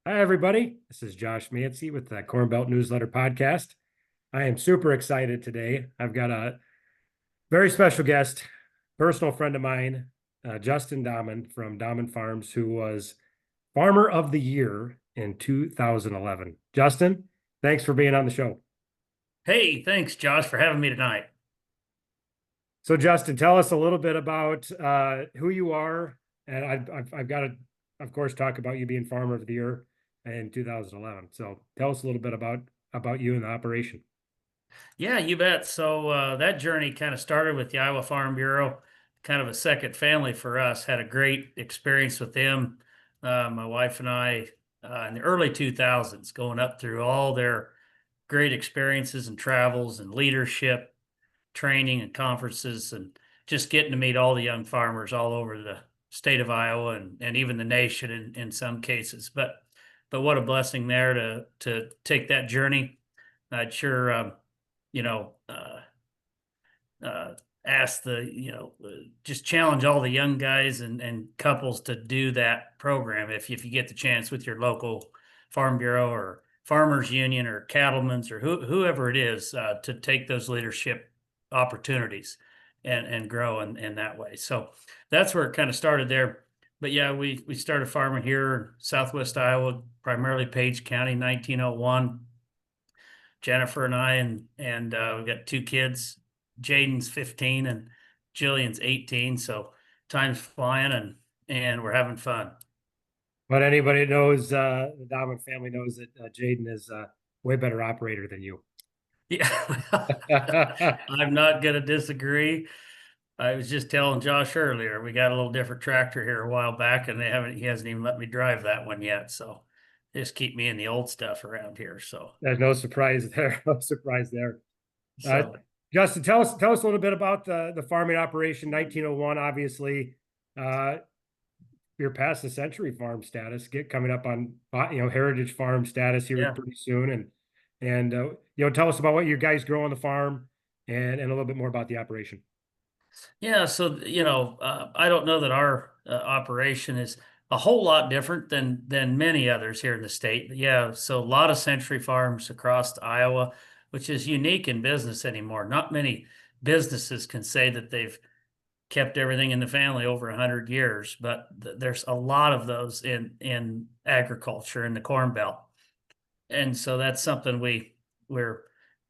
Hi, everybody. This is Josh Mancy with the Corn Belt Newsletter Podcast. I am super excited today. I've got a very special guest, personal friend of mine, Justin Dammann from Dammann Farms, who was Farmer of the Year in 2011. Justin, thanks for being on the show. Hey, thanks, Josh, for having me tonight. So, Justin, tell us a little bit about who you are. And I've got to, of course, talk about you being Farmer of the Year in 2011. So, tell us a little bit about you and the operation. Yeah, you bet. So that journey kind of started with the Iowa Farm Bureau, kind of a second family for us. Had a great experience with them. My wife and I in the early 2000s, going up through all their great experiences and travels and leadership training and conferences, and just getting to meet all the young farmers all over the state of Iowa and even the nation in some cases. But what a blessing there to take that journey. I'd sure you know uh, ask just challenge all the young guys and couples to do that program if you get the chance with your local farm bureau or farmers union or cattlemen's or whoever it is, to take those leadership opportunities and grow in that way. So that's where it kind of started there. But yeah, we started farming here in Southwest Iowa, primarily Page County, 1901. Jennifer and I, and we've got two kids. Jaden's 15 and Jillian's 18. So time's flying and we're having fun. But anybody knows the Dammann family knows that Jaden is a way better operator than you. Yeah, I'm not gonna disagree. I was just telling Josh earlier, we got a little different tractor here a while back, and he hasn't even let me drive that one yet. So just keep me in the old stuff around here. So There's no surprise there. No surprise there. Uh, so Justin, tell us a little bit about the farming operation 1901. Obviously, uh, you're past the century farm status, get coming up on heritage farm status here yeah. pretty soon, and tell us about what you guys grow on the farm and a little bit more about the operation. Yeah, so I don't know that our operation is a whole lot different than many others here in the state. But yeah, so a lot of century farms across Iowa, which is unique in business anymore. Not many businesses can say that they've kept everything in the family over 100 years, but there's a lot of those in agriculture in the Corn Belt, and so that's something we're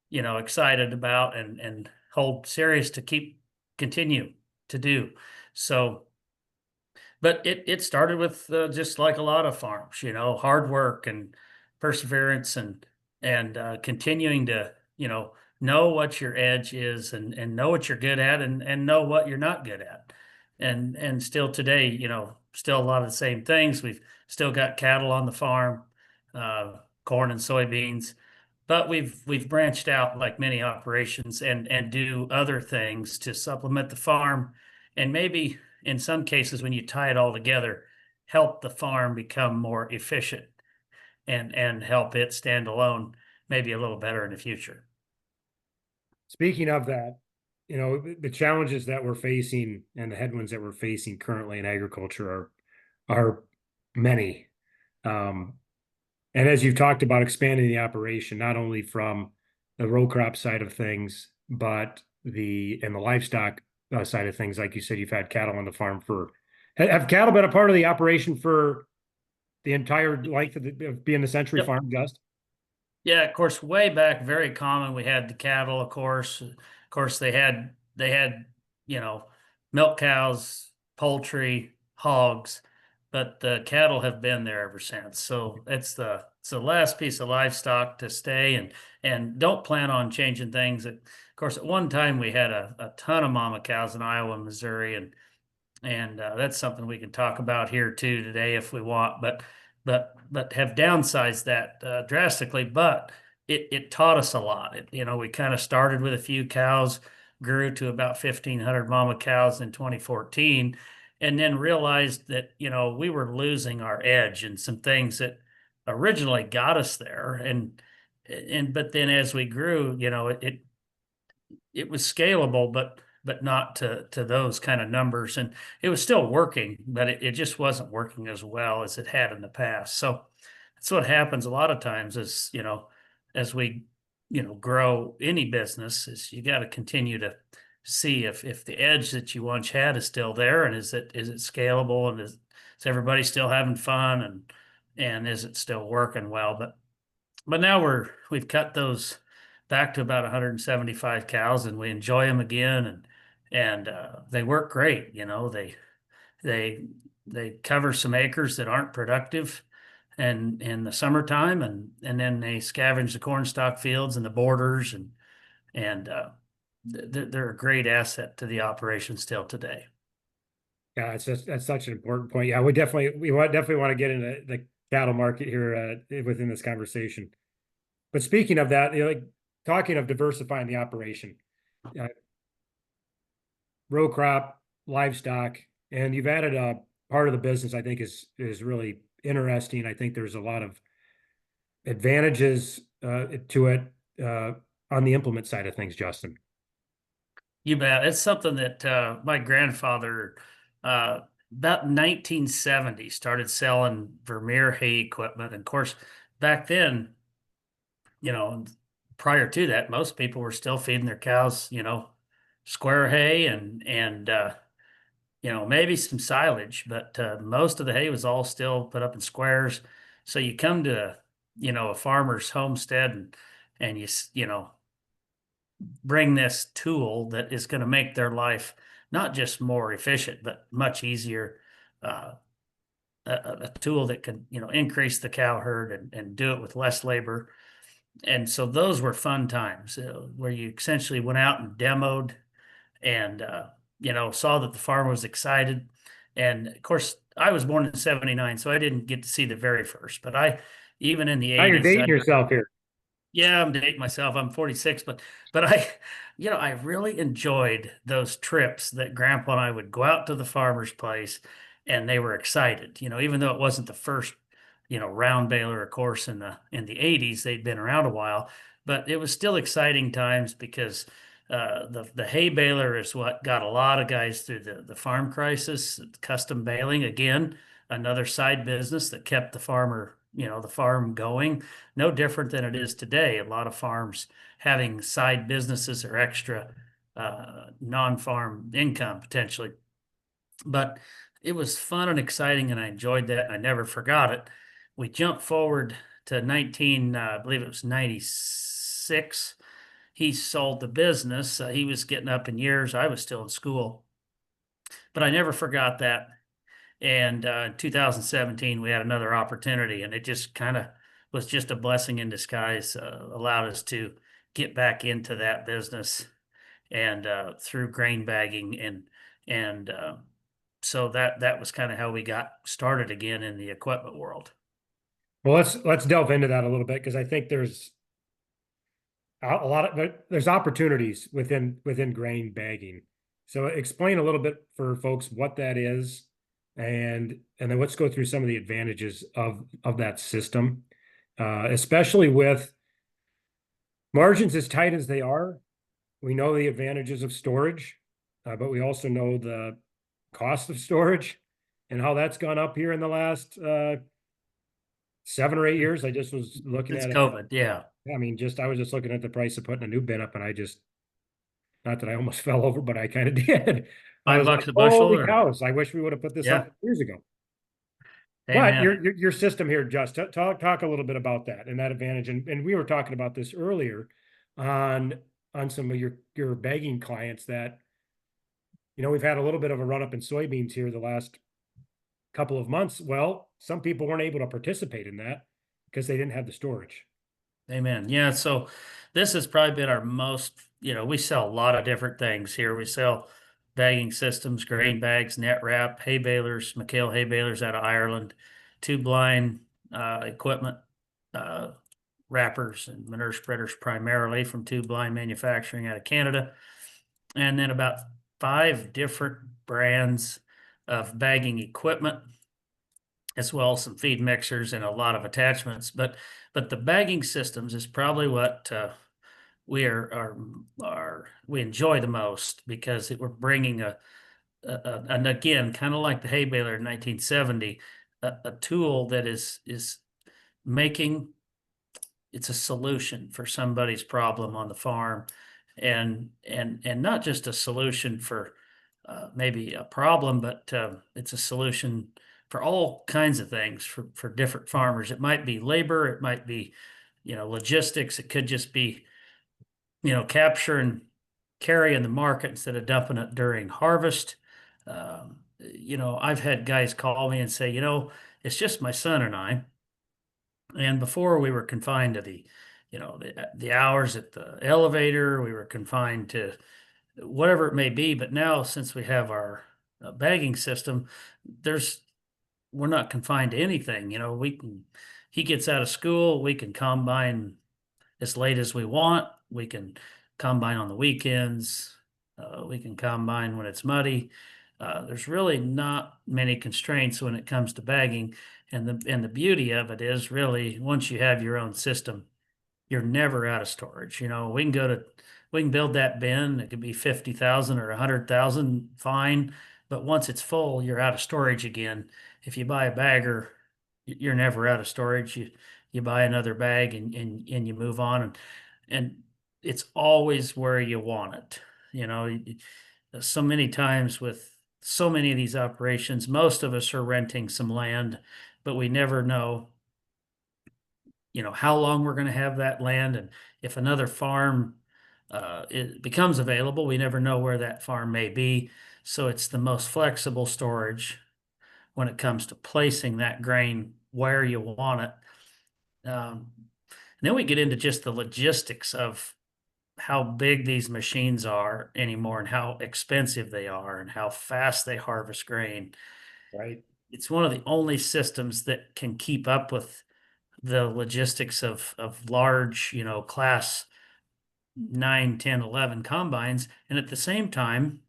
excited about and hold serious to keep continue to do. So but it started with just like a lot of farms, hard work and perseverance and continuing to know what your edge is and know what you're good at and know what you're not good at. And still today, still a lot of the same things. We've still got cattle on the farm, corn and soybeans, but we've branched out like many operations and do other things to supplement the farm, and maybe in some cases, when you tie it all together, help the farm become more efficient and help it stand alone maybe a little better in the future. Speaking of that, the challenges that we're facing and the headwinds that we're facing currently in agriculture are many. Um, and as you've talked about expanding the operation, not only from the row crop side of things, but the livestock side of things, like you said, you've had cattle on the farm have cattle been a part of the operation for the entire length of being the century Yep. farm, Just? Yeah, of course, way back, very common. We had the cattle, of course. Of course, they had, you know, milk cows, poultry, hogs, but the cattle have been there ever since. So it's the last piece of livestock to stay, and don't plan on changing things. Of course, at one time we had a ton of mama cows in Iowa and Missouri, and that's something we can talk about here too today if we want. But have downsized that drastically. But it taught us a lot. We kind of started with a few cows, grew to about 1,500 mama cows in 2014, and then realized that we were losing our edge and some things that originally got us there. And but then as we grew, it was scalable, but not to those kind of numbers. And it was still working, but it just wasn't working as well as it had in the past. So that's what happens a lot of times is, as we, grow any business is you got to continue to see if the edge that you once had is still there, and is it scalable, and is everybody still having fun, and is it still working well? But now we've cut those back to about 175 cows, and we enjoy them again, and they work great. They they cover some acres that aren't productive and in the summertime, and then they scavenge the cornstalk fields and the borders, and they're a great asset to the operation still today. Yeah, that's such an important point. Yeah, we definitely want to get into the cattle market here within this conversation. But speaking of that, like talking of diversifying the operation, uh, row crop, livestock, and you've added a part of the business I think is really interesting. I think there's a lot of advantages to it on the implement side of things, Justin. You bet. It's something that my grandfather, uh, about 1970, started selling Vermeer hay equipment. And of course, back then, you know, prior to that, most people were still feeding their cows, square hay and maybe some silage, but most of the hay was all still put up in squares. So you come to, a farmer's homestead, and bring this tool that is going to make their life not just more efficient, but much easier. Uh, a tool that can, increase the cow herd and do it with less labor. And so those were fun times where you essentially went out and demoed and, saw that the farmer was excited. And of course, I was born in 79, so I didn't get to see the very first, but even in the Now you're 80s, dating yourself here. yeah, I'm dating myself. I'm 46, but I really enjoyed those trips that Grandpa and I would go out to the farmer's place, and they were excited. Even though it wasn't the first, round baler, of course, in the 80s, they'd been around a while, but it was still exciting times because the hay baler is what got a lot of guys through the farm crisis. Custom baling, again, another side business that kept the farm going, no different than it is today. A lot of farms having side businesses or extra non-farm income potentially. But it was fun and exciting, and I enjoyed that, and I never forgot it. We jumped forward to I believe it was 96. He sold the business. He was getting up in years. I was still in school, but I never forgot that. And in 2017, we had another opportunity, and it just kind of was just a blessing in disguise. Allowed us to get back into that business, and through grain bagging, and so that was kind of how we got started again in the equipment world. Well, let's delve into that a little bit because I think there's a lot of there's opportunities within grain bagging. So explain a little bit for folks what that is, and then let's go through some of the advantages of that system, especially with margins as tight as they are. We know the advantages of storage, but we also know the cost of storage and how that's gone up here in the last 7 or 8 years. I just was looking It's at it. COVID, yeah. I mean, I was just looking at the price of putting a new bin up, and I just, not that I almost fell over, but I kind of did. I five was like, bucks a bushel, holy or cows! I wish we would have put this yeah, up years ago. But amen. your system here, Just talk a little bit about that and that advantage. And we were talking about this earlier on some of your bagging clients that we've had a little bit of a run up in soybeans here the last couple of months. Well, some people weren't able to participate in that because they didn't have the storage. Amen. Yeah, so this has probably been our most, we sell a lot of different things here. We sell bagging systems, grain bags, net wrap, hay balers, McHale hay balers out of Ireland, tube line equipment, uh, wrappers and manure spreaders primarily from tube line manufacturing out of Canada, and then about 5 different brands of bagging equipment, as well as some feed mixers and a lot of attachments. But the bagging systems is probably what we enjoy the most, because we're bringing and again, kind of like the hay baler in 1970, a tool that is making it's a solution for somebody's problem on the farm, and not just a solution for maybe a problem, but it's a solution for all kinds of things for different farmers. It might be labor, it might be, logistics. It could just be, capture and carry in the market instead of dumping it during harvest. I've had guys call me and say, it's just my son and I. And before we were confined to the hours at the elevator, we were confined to whatever it may be. But now, since we have our bagging system, there's we're not confined to anything. He gets out of school, we can combine as late as we want. We can combine on the weekends. We can combine when it's muddy. There's really not many constraints when it comes to bagging. And the beauty of it is really once you have your own system, you're never out of storage. We can build that bin. It could be 50,000 or 100,000, fine. But once it's full, you're out of storage again. If you buy a bagger, you're never out of storage. You buy another bag and you move on, and it's always where you want it. So many times with so many of these operations, most of us are renting some land, but we never know, how long we're going to have that land. And if another farm it becomes available, we never know where that farm may be. So it's the most flexible storage when it comes to placing that grain where you want it. And then we get into just the logistics of how big these machines are anymore and how expensive they are and how fast they harvest grain. Right. It's one of the only systems that can keep up with the logistics of large, class 9, 10, 11 combines. And at the same time,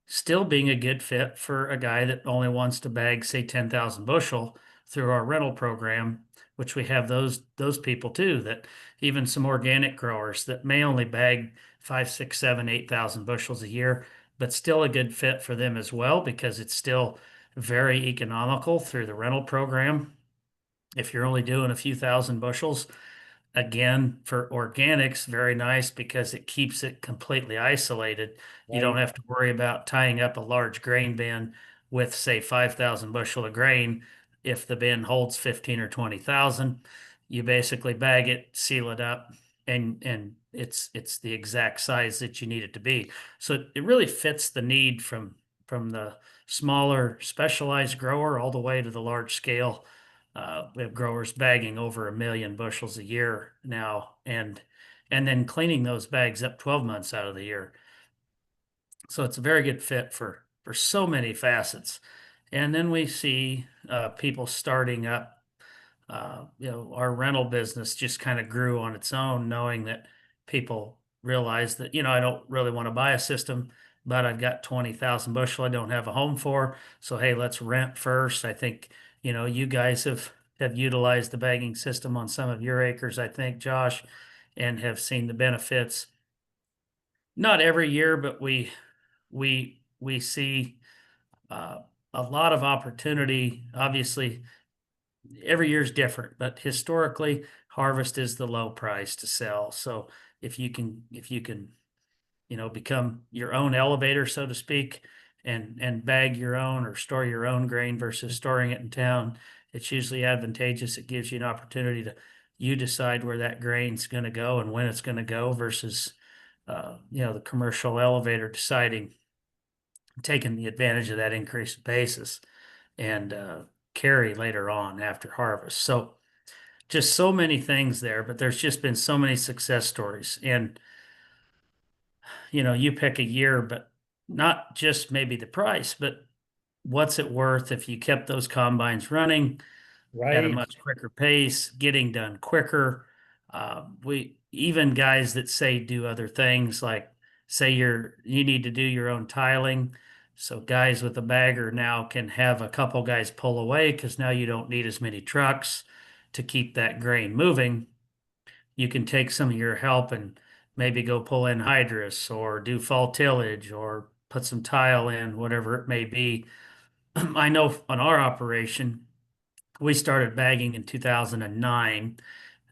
still being a good fit for a guy that only wants to bag, say, 10,000 bushel through our rental program, which we have those people too, that even some organic growers that may only bag 5, 6, 7, 8,000 bushels a year, but still a good fit for them as well because it's still very economical through the rental program. If you're only doing a few thousand bushels, again, for organics, very nice because it keeps it completely isolated. You don't Right. have to worry about tying up a large grain bin with, say, 5,000 bushel of grain. If the bin holds 15 or 20,000, you basically bag it, seal it up, and it's the exact size that you need it to be. So it really fits the need from the smaller specialized grower all the way to the large scale. We have growers bagging over 1 million bushels a year now, and then cleaning those bags up 12 months out of the year. So it's a very good fit for so many facets. And then we see people starting up. Our rental business just kind of grew on its own, knowing that people realize that, I don't really want to buy a system, but I've got 20,000 bushel I don't have a home for. So, hey, let's rent first. I think, you guys have utilized the bagging system on some of your acres, I think, Josh, and have seen the benefits. Not every year, but we see uh, a lot of opportunity. Obviously, every year is different, but historically, harvest is the low price to sell. So if you can, become your own elevator, so to speak, and bag your own or store your own grain versus storing it in town, it's usually advantageous. It gives you an opportunity to you decide where that grain's going to go and when it's going to go versus the commercial elevator deciding taking the advantage of that increased basis and carry later on after harvest. So just so many things there, but there's just been so many success stories. And, you pick a year, but not just maybe the price, but what's it worth if you kept those combines running at a Right. much quicker pace, getting done quicker. We even guys that say do other things like say you need to do your own tiling. So guys with a bagger now can have a couple guys pull away because now you don't need as many trucks to keep that grain moving. You can take some of your help and maybe go pull in hydrous or do fall tillage or put some tile in, whatever it may be. I know on our operation, We started bagging in 2009,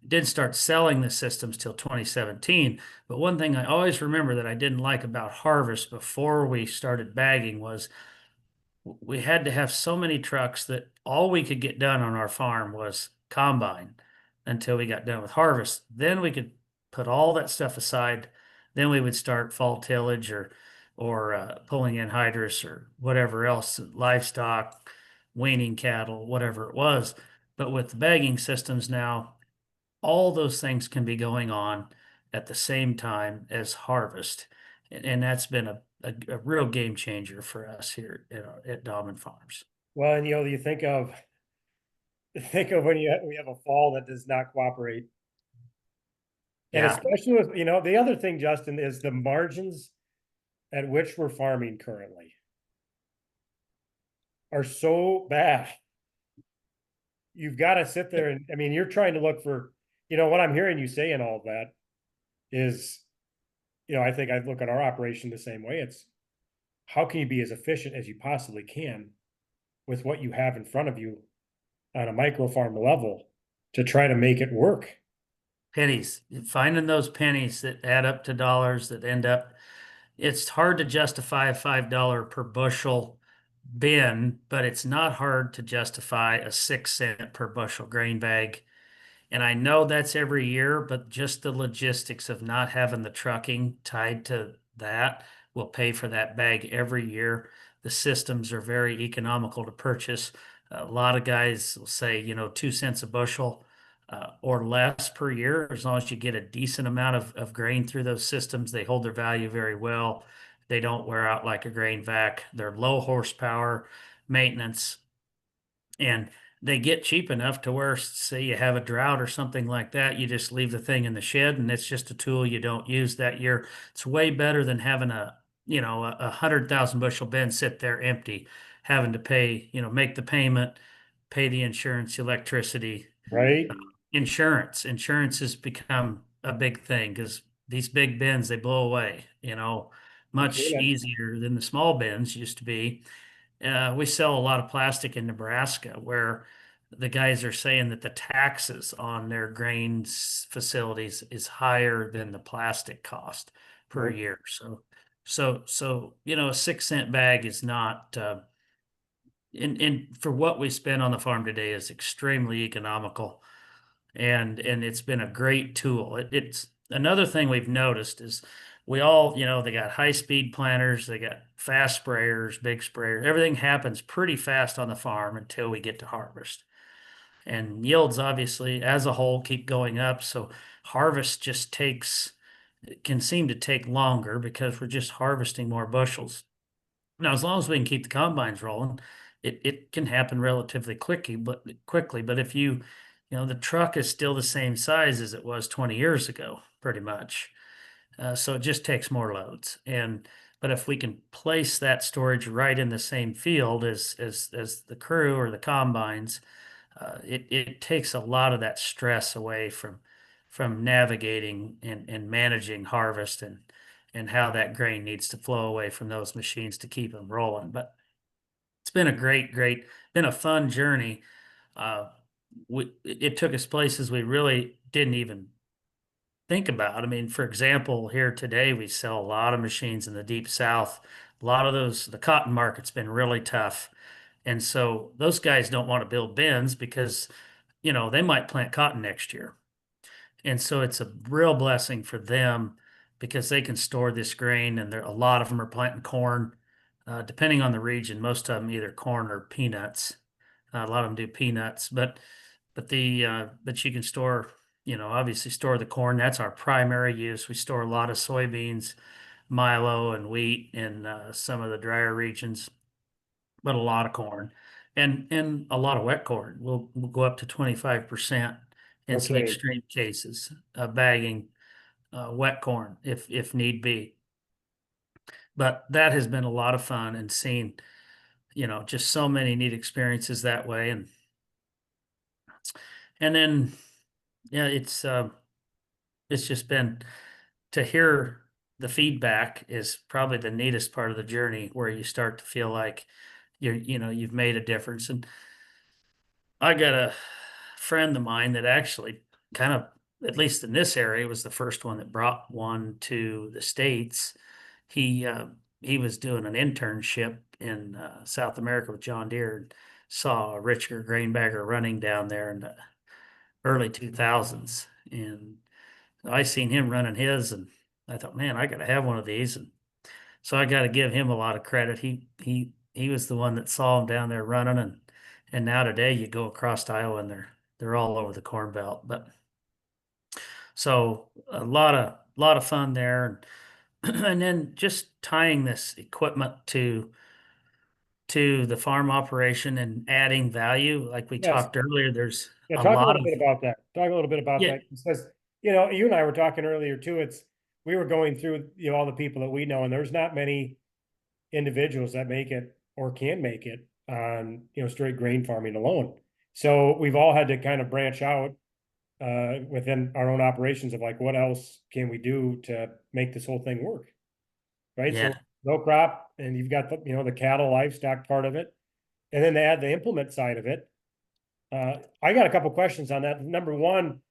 didn't start selling the systems till 2017. But one thing I always remember that I didn't like about harvest before we started bagging was we had to have so many trucks that all we could get done on our farm was combine until we got done with harvest. Then we could put all that stuff aside. Then we would start fall tillage or pulling in hydrous or whatever else, livestock, weaning cattle, whatever it was. But with the bagging systems now, all those things can be going on at the same time as harvest. And that's been a real game changer for us here at Dammann Farms. Well, and you think of when we have a fall that does not cooperate. And Yeah, especially with, the other thing, Justin, is the margins at which we're farming currently are so bad. You've got to sit there and, I mean, you're trying to look for, what I'm hearing you say and all of that is, I think I look at our operation the same way. It's how can you be as efficient as you possibly can with what you have in front of you on a micro farm level to try to make it work, pennies, finding those pennies that add up to dollars that end up, it's hard to justify a $5 per bushel bin, but it's not hard to justify a 6 cent per bushel grain bag. And I know that's every year, but just the logistics of not having the trucking tied to that will pay for that bag every year. The systems are very economical to purchase. A lot of guys will say, 2 cents a bushel or less per year. As long as you get a decent amount of grain through those systems, they hold their value very well. They don't wear out like a grain vac. They're low horsepower maintenance and they get cheap enough to where, say, you have a drought or something like that, you just leave the thing in the shed and it's just a tool you don't use that year. It's way better than having a 100,000 bushel bin sit there empty, having to pay, make the payment, pay the insurance, electricity, right? insurance. Insurance has become a big thing because these big bins, they blow away, Okay, much then. easier than the small bins used to be. We sell a lot of plastic in Nebraska where the guys are saying that the taxes on their grains facilities is higher than the plastic cost per Nope. year. A 6 cent bag is not, and for what we spend on the farm today is extremely economical and it's been a great tool. It's another thing we've noticed is we all, they got high speed planters, they got fast sprayers, big sprayers. Everything happens pretty fast on the farm until we get to harvest. And yields obviously as a whole keep going up, so harvest just takes can seem to take longer because we're just harvesting more bushels. Now, as long as we can keep the combines rolling, it can happen relatively quickly. But if the truck is still the same size as it was 20 years ago, pretty much. So it just takes more loads. But if we can place that storage right in the same field as the crew or the combines, it takes a lot of that stress away from navigating and managing harvest and how that grain needs to flow away from those machines to keep them rolling. But it's been a been a fun journey. Uh, it took us places we really didn't even think about. I mean, for example, here today we sell a lot of machines in the deep south. A lot of the cotton market's been really tough. And so those guys don't want to build bins because, they might plant cotton next year. And so it's a real blessing for them because they can store this grain, and a lot of them are planting corn. Depending on the region, most of them either corn or peanuts. A lot of them do peanuts, but you can store, obviously store the corn. That's our primary use. We store a lot of soybeans, milo, and wheat in some of the drier regions, but a lot of corn and a lot of wet corn. We'll go up to 25% in some Okay. extreme cases, bagging wet corn if need be. But that has been a lot of fun and seeing, just so many neat experiences that way. And then yeah, it's just been to hear the feedback is probably the neatest part of the journey where you start to feel like you've made a difference. And I got a friend of mine that actually kind of, at least in this area, was the first one that brought one to the States. He uh, he was doing an internship in South America with John Deere and saw a Richard Greenbagger running down there in the early 2000s. And I seen him running his, and I thought, man, I got to have one of these. And so I got to give him a lot of credit. He was the one that saw him down there running, and now today you go across Iowa and they're all over the Corn Belt. But so a lot of fun there, and then just tying this equipment to the farm operation and adding value, like we Yes. talked earlier. There's Yeah, a talk a lot little of bit about that. Talk a little bit about yeah, that because you and I were talking earlier too. It's we were going through all the people that we know, and there's not many individuals that make it or can make it on straight grain farming alone. So we've all had to kind of branch out within our own operations of like what else can we do to make this whole thing work, right? yeah. So no crop, and you've got the cattle livestock part of it, and then they add the implement side of it. I got a couple questions on that. Number one,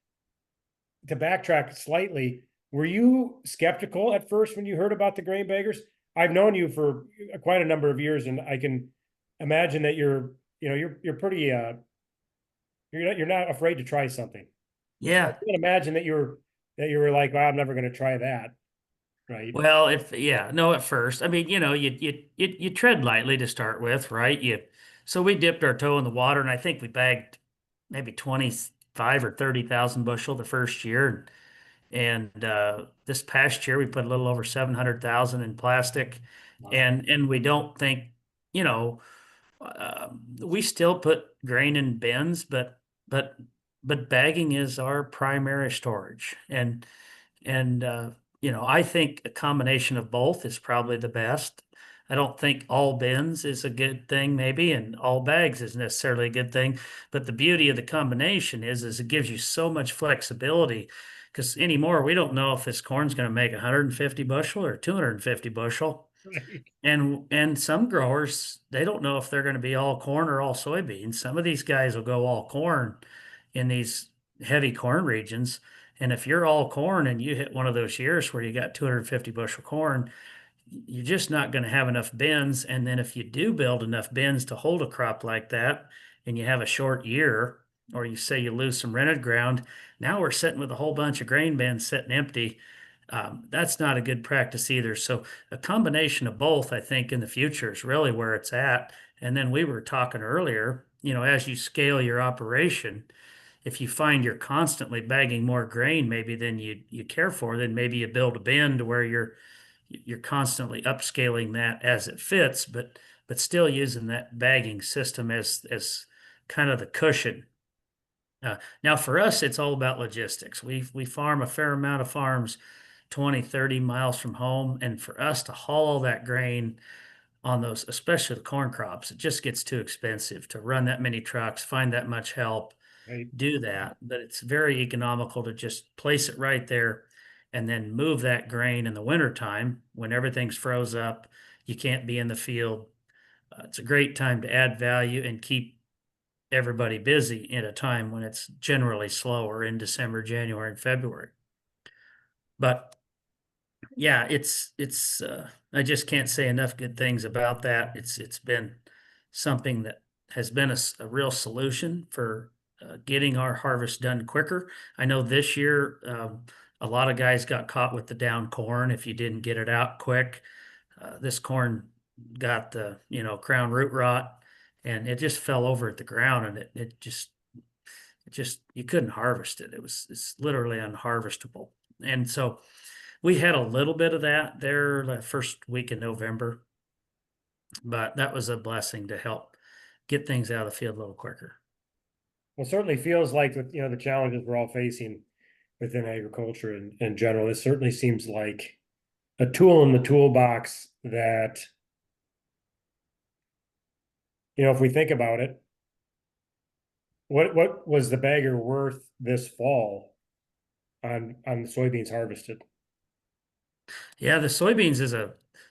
to backtrack slightly, were you skeptical at first when you heard about the grain baggers? I've known you for quite a number of years, and I can imagine that you're pretty you're not afraid to try something. So I Yeah. can imagine that you were like, well, I'm never going to try that, right? Well, if yeah, no, at first, I mean, you tread lightly to start with, right? So we dipped our toe in the water, and I think we bagged maybe 25 or 30,000 bushel the first year, and this past year we put a little over 700,000 in plastic, Wow. and we don't think, you know, we still put grain in bins, but but bagging is our primary storage, and I think a combination of both is probably the best. I don't think all bins is a good thing, maybe, and all bags is necessarily a good thing. But the beauty of the combination is it gives you so much flexibility. Because anymore, we don't know if this corn's going to make 150 bushel or 250 bushel. Right. And some growers, they don't know if they're going to be all corn or all soybeans. Some of these guys will go all corn in these heavy corn regions. And if you're all corn and you hit one of those years where you got 250 bushel corn, you're just not going to have enough bins. And then if you do build enough bins to hold a crop like that, and you have a short year, or you say you lose some rented ground, now we're sitting with a whole bunch of grain bins sitting empty. That's not a good practice either. So a combination of both, I think, in the future is really where it's at. And then we were talking earlier, as you scale your operation, if you find you're constantly bagging more grain maybe than you care for, then maybe you build a bin to where you're constantly upscaling that as it fits, but still using that bagging system as kind of the cushion. Now for us, it's all about logistics. We farm a fair amount of farms 20, 30 miles from home. And for us to haul all that grain on those, especially the corn crops, it just gets too expensive to run that many trucks, find that much help, Right. do that. But it's very economical to just place it right there and then move that grain in the wintertime when everything's froze up. You can't be in the field. It's a great time to add value and keep everybody busy at a time when it's generally slower in December, January, and February. But yeah, it's I just can't say enough good things about that. It's been something that has been a real solution for getting our harvest done quicker. I know this year a lot of guys got caught with the down corn if you didn't get it out quick. This corn got the crown root rot, and it just fell over at the ground, and it just you couldn't harvest it. It's literally unharvestable. And so we had a little bit of that there the first week in November, but that was a blessing to help get things out of the field a little quicker. Well, it certainly feels like with the challenges we're all facing within agriculture in general, it certainly seems like a tool in the toolbox that if we think about it, what was the bagger worth this fall on the soybeans harvested? Yeah, the soybeans is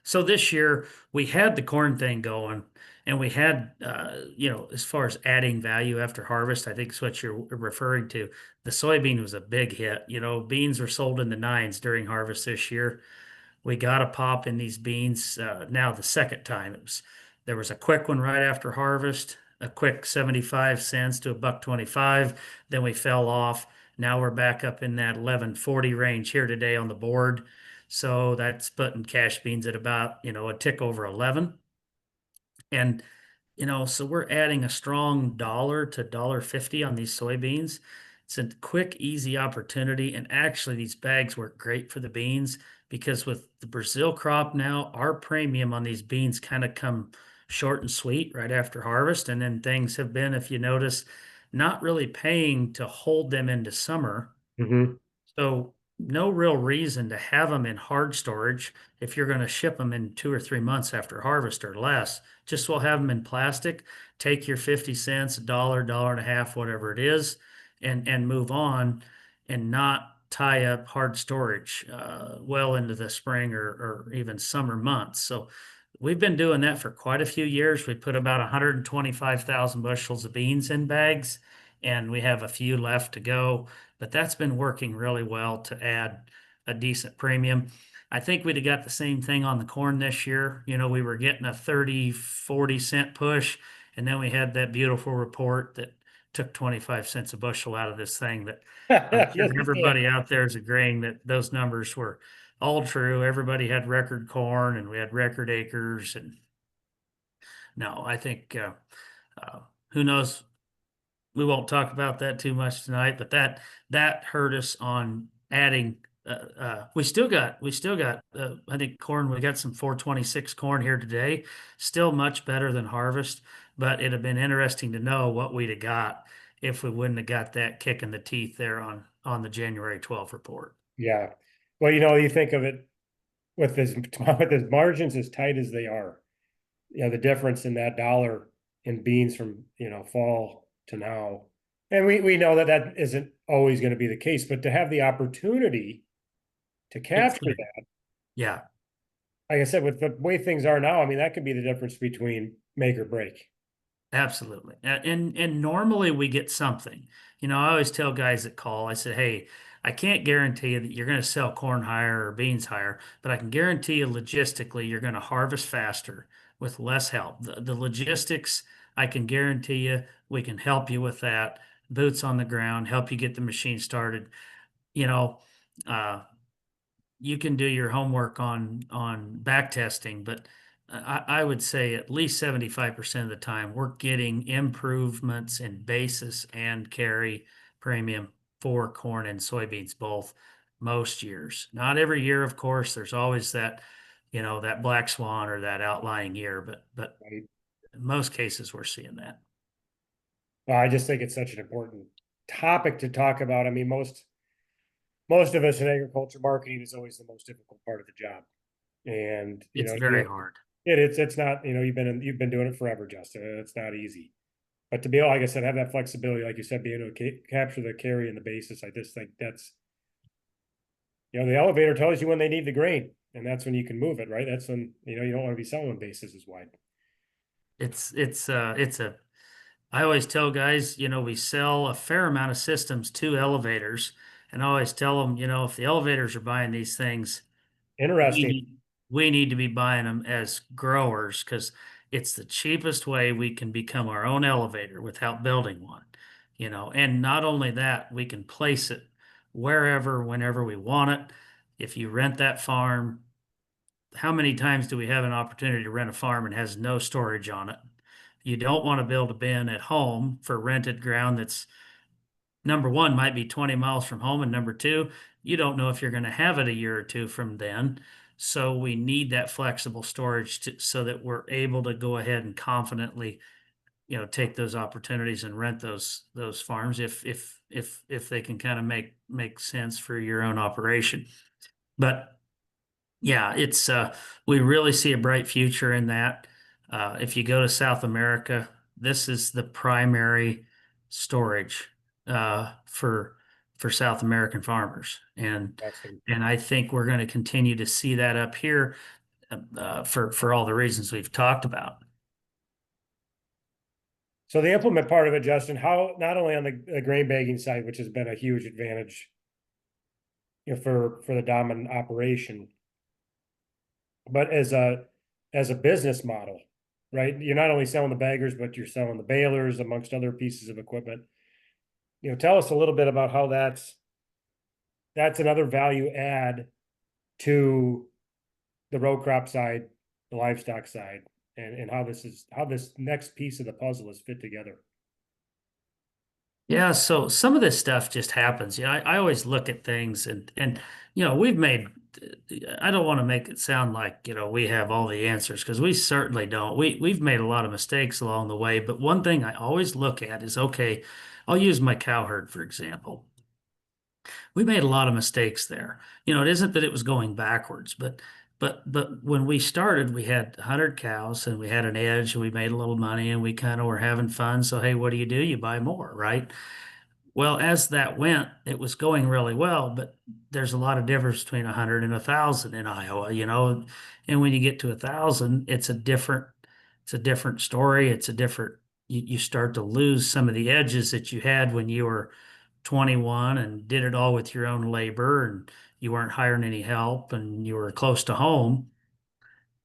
so this year we had the corn thing going, And we had, as far as adding value after harvest, I think is what you're referring to. The soybean was a big hit. Beans were sold in the nines during harvest this year. We got a pop in these beans now the second time. There was a quick one right after harvest, a quick 75 cents to a buck 25. Then we fell off. Now we're back up in that 11.40 range here today on the board. So that's putting cash beans at about, a tick over 11. And so we're adding a strong dollar to dollar 50 on these soybeans. It's a quick, easy opportunity. And actually, these bags work great for the beans because with the Brazil crop now, our premium on these beans kind of come short and sweet right after harvest. And then things have been, if you notice, not really paying to hold them into summer. Hmm. So no real reason to have them in hard storage if you're going to ship them in 2 or 3 months after harvest or less. Just we'll have them in plastic. Take your 50 cents, a dollar, dollar and a half, whatever it is, and move on, and not tie up hard storage well into the spring or even summer months. So we've been doing that for quite a few years. We put about 125,000 bushels of beans in bags, and we have a few left to go, but that's been working really well to add a decent premium. I think we'd have got the same thing on the corn this year. We were getting a 30, 40 cent push, and then we had that beautiful report that took 25 cents a bushel out of this thing that I'm sure Yes, yeah. everybody out there is agreeing that those numbers were all true. Everybody had record corn and we had record acres. And no, I think, who knows, we won't talk about that too much tonight, but that hurt us on adding. We still got. I think corn. We got some 426 corn here today. Still much better than harvest, but it'd have been interesting to know what we'd have got if we wouldn't have got that kick in the teeth there on the January 12th report. Yeah. Well, you think of it with this with the margins as tight as they are. The difference in that dollar in beans from, fall to now. And we know that that isn't always going to be the case, but to have the opportunity to It's capture that, yeah. like I said, with the way things are now, I mean, that could be the difference between make or break. Absolutely. And normally we get something. I always tell guys that call, I said, hey, I can't guarantee you that you're going to sell corn higher or beans higher, but I can guarantee you logistically you're going to harvest faster with less help. The logistics, I can guarantee you we can help you with that. Boots on the ground, help you get the machine started. You know, uh, you can do your homework on back testing, but I would say at least 75% of the time we're getting improvements in basis and carry premium for corn and soybeans both most years. Not every year, of course. There's always that black swan or that outlying year, but Right? in most cases we're seeing that. Well, I just think it's such an important topic to talk about. I mean, most of us in agriculture marketing is always the most difficult part of the job. And It's very hard. it's not, you've been doing it forever, Justin. It's not easy. But to be able, like I said, have that flexibility, like you said, being able to capture the carry and the basis, I just think that's, the elevator tells you when they need the grain, and that's when you can move it, right? That's when, you don't want to be selling bases as wide. It's a I always tell guys, we sell a fair amount of systems to elevators, and I always tell them, if the elevators are buying these things, we Interesting. need, we need to be buying them as growers because it's the cheapest way we can become our own elevator without building one, and not only that, we can place it wherever, whenever we want it. If you rent that farm, how many times do we have an opportunity to rent a farm and has no storage on it? You don't want to build a bin at home for rented ground that's number one might be 20 miles from home, and number two, you don't know if you're going to have it a year or two from then. So we need that flexible storage so that we're able to go ahead and confidently, take those opportunities and rent those farms if they can kind of make sense for your own operation. But yeah, it's we really see a bright future in that. If you go to South America, this is the primary storage for South American farmers, Interesting. and I think we're going to continue to see that up here for all the reasons we've talked about. So the implement part of it, Justin, how not only on the grain bagging side, which has been a huge advantage, for the Dammann operation, but as a business model, right? You're not only selling the baggers, but you're selling the balers amongst other pieces of equipment. Tell us a little bit about how that's another value add to the row crop side, the livestock side, and how this next piece of the puzzle is fit together. Yeah, so some of this stuff just happens. I always look at things and we've made I don't want to make it sound like, we have all the answers because we certainly don't. We've made a lot of mistakes along the way, but one thing I always look at is okay, I'll use my cow herd for example. We made a lot of mistakes there. It isn't that it was going backwards, but when we started, we had 100 cows and we had an edge and we made a little money and we kind of were having fun. So hey, what do? You buy more, right? Well, as that went, it was going really well, but there's a lot of difference between 100 and 1,000 in Iowa. And when you get to 1,000, it's a different story. You start to lose some of the edges that you had when you were 21 and did it all with your own labor and you weren't hiring any help and you were close to home.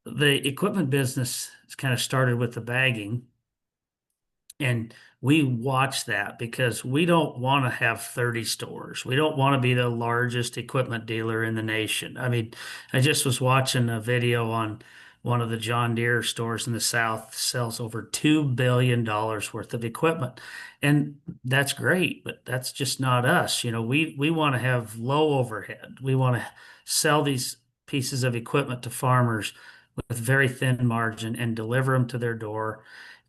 The equipment business kind of started with the bagging and we watch that because we don't want to have 30 stores. We don't want to be the largest equipment dealer in the nation. I mean, I just was watching a video on one of the John Deere stores in the South sells over $2 billion worth of equipment. And that's great, but that's just not us. We want to have low overhead. We want to sell these pieces of equipment to farmers with very thin margin and deliver them to their door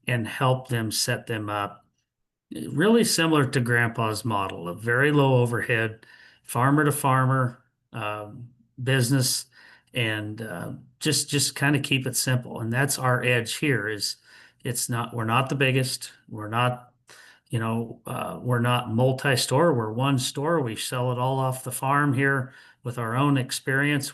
and help them set them up. Really similar to Grandpa's model of very low overhead, farmer to farmer business, and just kind of keep it simple. And that's our edge here. Is we're not the biggest. We're not multi-store. We're one store. We sell it all off the farm here with our own experience.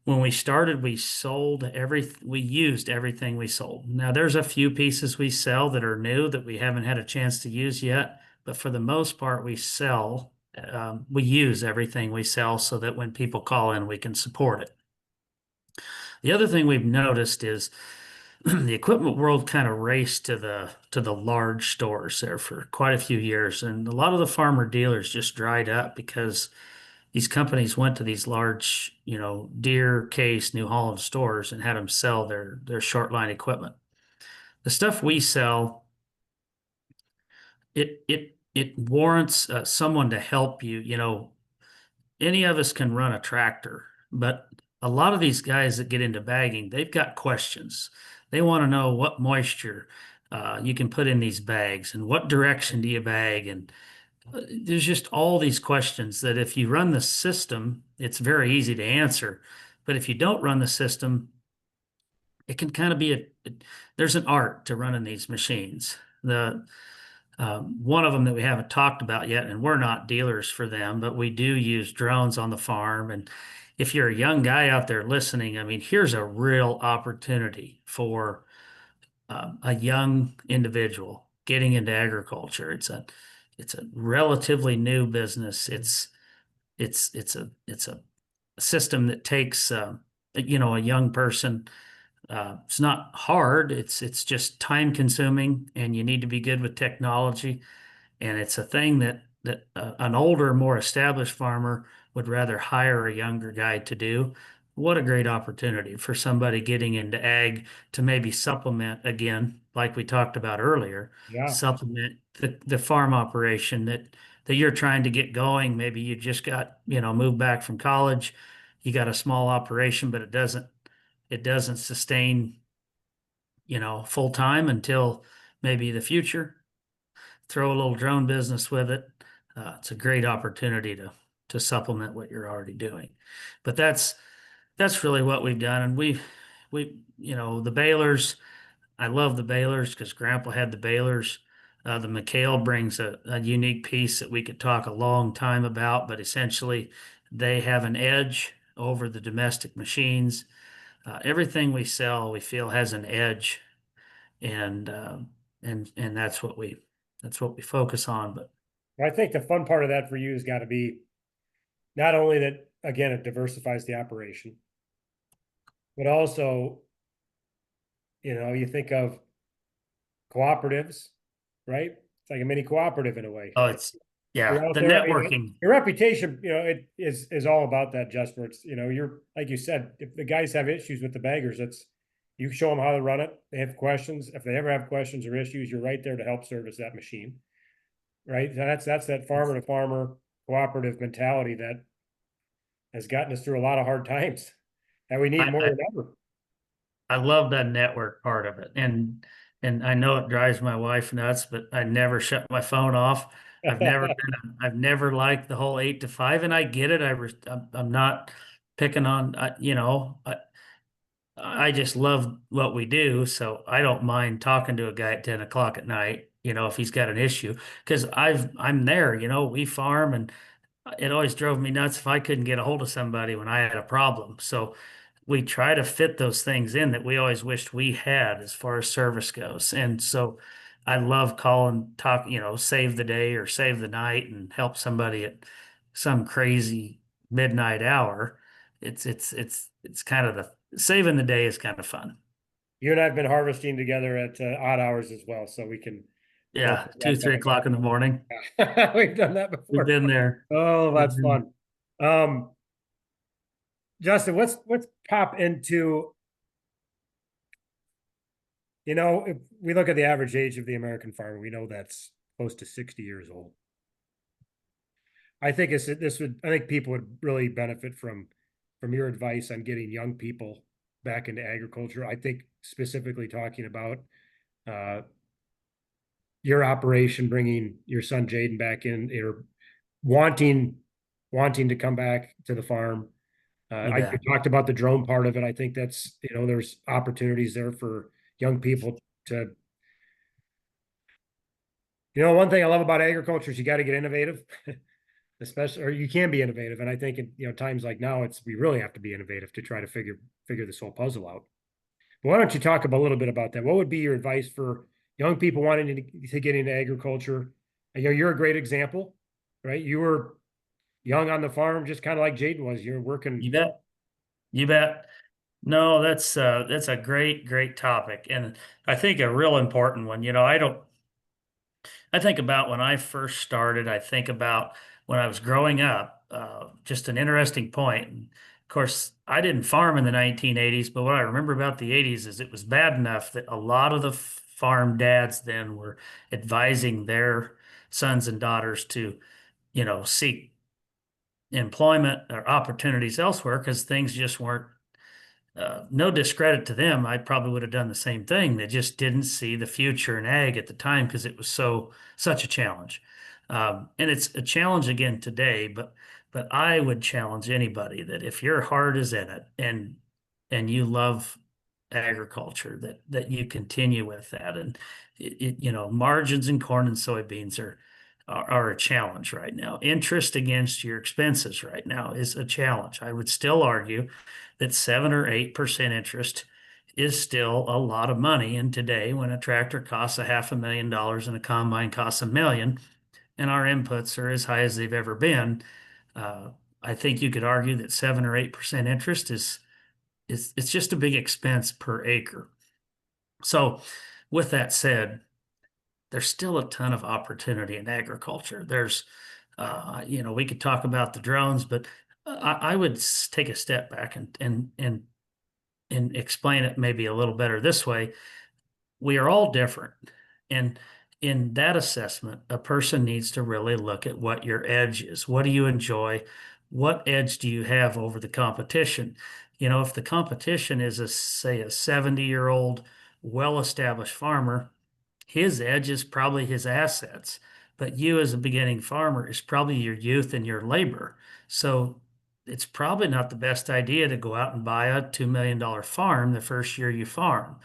When we started, we used everything we sold. Now there's a few pieces we sell that are new that we haven't had a chance to use yet, but for the most part, we use everything we sell so that when people call in, we can support it. The other thing we've noticed is the equipment world kind of raced to the large stores there for quite a few years, and a lot of the farmer dealers just dried up because these companies went to these large, Deere, Case, New Holland stores and had them sell their short line equipment. The stuff we sell, it warrants someone to help you. Any of us can run a tractor, but a lot of these guys that get into bagging, they've got questions. They want to know what moisture you can put in these bags and what direction do you bag and there's just all these questions that if you run the system, it's very easy to answer. But if you don't run the system, it can kind of be there's an art to running these machines. The One of them that we haven't talked about yet, and we're not dealers for them, but we do use drones on the farm. And if you're a young guy out there listening, I mean, here's a real opportunity for a young individual getting into agriculture. It's a relatively new business. It's a system that takes a young person. It's not hard. It's just time consuming, and you need to be good with technology. And it's a thing that an older, more established farmer would rather hire a younger guy to do. What a great opportunity for somebody getting into ag to maybe supplement again, like we talked about earlier, Yeah. supplement the farm operation that you're trying to get going. Maybe you just got, moved back from college. You got a small operation, but it doesn't sustain, full time until maybe the future. Throw a little drone business with it. It's a great opportunity to supplement what you're already doing. But that's really what we've done. And the balers, I love the balers because Grandpa had the balers. The McHale brings a unique piece that we could talk a long time about, but essentially they have an edge over the domestic machines. Everything we sell, we feel has an edge. And and that's what we focus on. But I think the fun part of that for you has got to be not only that, again, it diversifies the operation, but also, you think of cooperatives, right? It's like a mini cooperative in a way. oh, it's You're yeah, out the there. networking. Your reputation, it is all about that, Just where it's, you're like you said, if the guys have issues with the baggers, it's you show them how to run it. They have questions. If they ever have questions or issues, you're right there to help service that machine. Right. So that's that farmer to farmer cooperative mentality that has gotten us through a lot of hard times that we need I, more I than ever. I love that network part of it, and I know it drives my wife nuts, but I never shut my phone off. I've never liked the whole 8 to 5, and I get it. I'm not picking on, I just love what we do, so I don't mind talking to a guy at 10 o'clock at night, if he's got an issue, because I'm there, we farm, and it always drove me nuts if I couldn't get a hold of somebody when I had a problem. So we try to fit those things in that we always wished we had as far as service goes. And so I love calling, talk, save the day or save the night and help somebody at some crazy midnight hour. It's kind of the saving the day is kind of fun. You and I have been harvesting together at odd hours as well, so we can both Yeah, that two, 3 o'clock in the morning. kind of we've done that We've before. been there. Oh, We've that's been, fun. Um, Justin, let's pop into, if we look at the average age of the American farmer, we know that's close to 60 years old. I think people would really benefit from your advice on getting young people back into agriculture. I think specifically talking about uh, your operation, bringing your son Jaden back in, or wanting wanting to come back to the farm. you I you bet. talked about the drone part of it. I think that's there's opportunities there for young people to. One thing I love about agriculture is you got to get innovative, especially, or you can be innovative. And I think in times like now, we really have to be innovative to try to figure this whole puzzle out. But why don't you talk a little bit about that? What would be your advice for young people wanting to get into agriculture? You're a great example, right? You were young on the farm, just kind of like Jaden was. You're working. You bet. You bet. No, that's a great, great topic. And I think a real important one. I think about when I first started, I think about when I was growing up, just an interesting point. And of course, I didn't farm in the 1980s, but what I remember about the 80s is it was bad enough that a lot of the farm dads then were advising their sons and daughters to, seek employment or opportunities elsewhere because things just weren't no discredit to them. I probably would have done the same thing. They just didn't see the future in ag at the time because it was such a challenge. And it's a challenge again today, but I would challenge anybody that if your heart is in it and you love agriculture, that you continue with that. And margins in corn and soybeans are a challenge right now. Interest against your expenses right now is a challenge. I would still argue that 7 or 8% interest is still a lot of money. And today, when a tractor costs $500,000 and a combine costs $1 million, and our inputs are as high as they've ever been, uh, I think you could argue that 7 or 8% interest is it's just a big expense per acre. So, with that said, there's still a ton of opportunity in agriculture. We could talk about the drones, but I would take a step back and explain it maybe a little better this way. We are all different. And in that assessment, a person needs to really look at what your edge is. What do you enjoy? What edge do you have over the competition? If the competition is say a 70-year-old well-established farmer, his edge is probably his assets, but you as a beginning farmer is probably your youth and your labor. So it's probably not the best idea to go out and buy a $2 million farm the first year you farm,